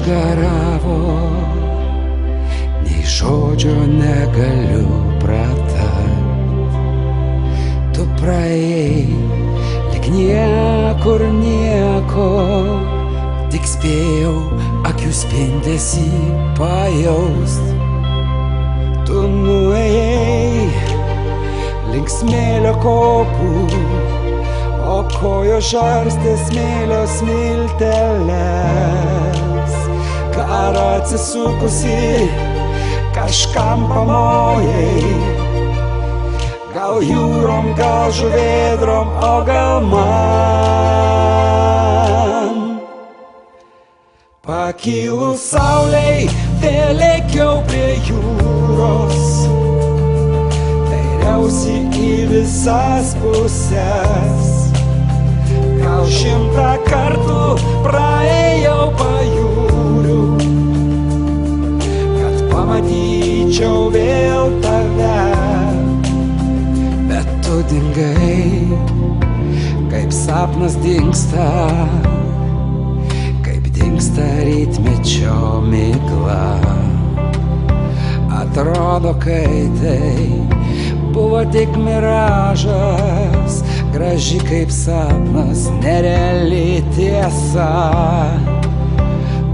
išgaravo, nei žodžio negaliu pratart. Tu praėjai, lyg niekur nieko, tik spėjau akių spindesį pajaust. Tu nuėjai link smėlio kopų, o kojo žarstė smėlio smilteles. Karą atsisukusi kažkam pamojai, gal jūrom, gal žuvėdrom, o gal man. Pakilus saulei vėl lėkiau prie jūros, dairiausi į visas puses. Gal 100 kartų praėjau pajūriu, kad pamatyčiau vėl tave. Bet tu dingai, kaip sapnas dingsta, kaip dingsta rytmečio migla. Atrodo, kai tai buvo tik miražas, graži kaip sapnas, nereali tiesa.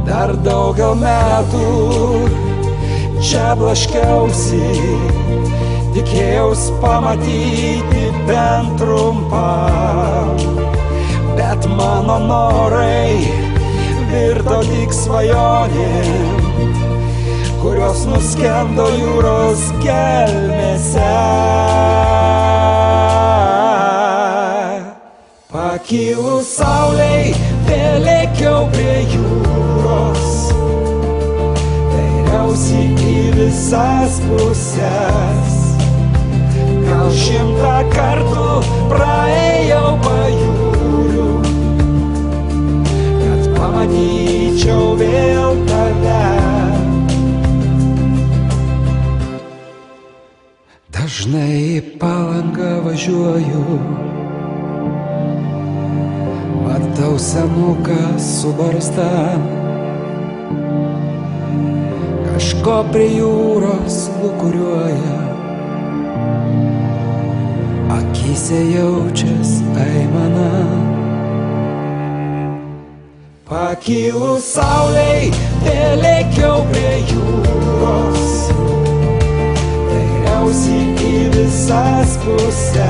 Dar daugel metų čia blaškiausi, tikėjaus pamatyti bent trumpam. Bet mano norai virto tik svajonėm, kurios nuskendo jūros gelmėse. Pakilus saulei vėl lėkiau prie jūros, dairiausi į visas puses. Gal 100 kartų praėjau pajūriu, kad pamatyčiau vėl tave. Dažnai į Palangą važiuoju, matau senuką su barzda, kažko prie jūros lūkuriuoja, akyse jaučias aimana. Pakilus saulei vėl lėkiau prie jūros, dairiausi į visas puses.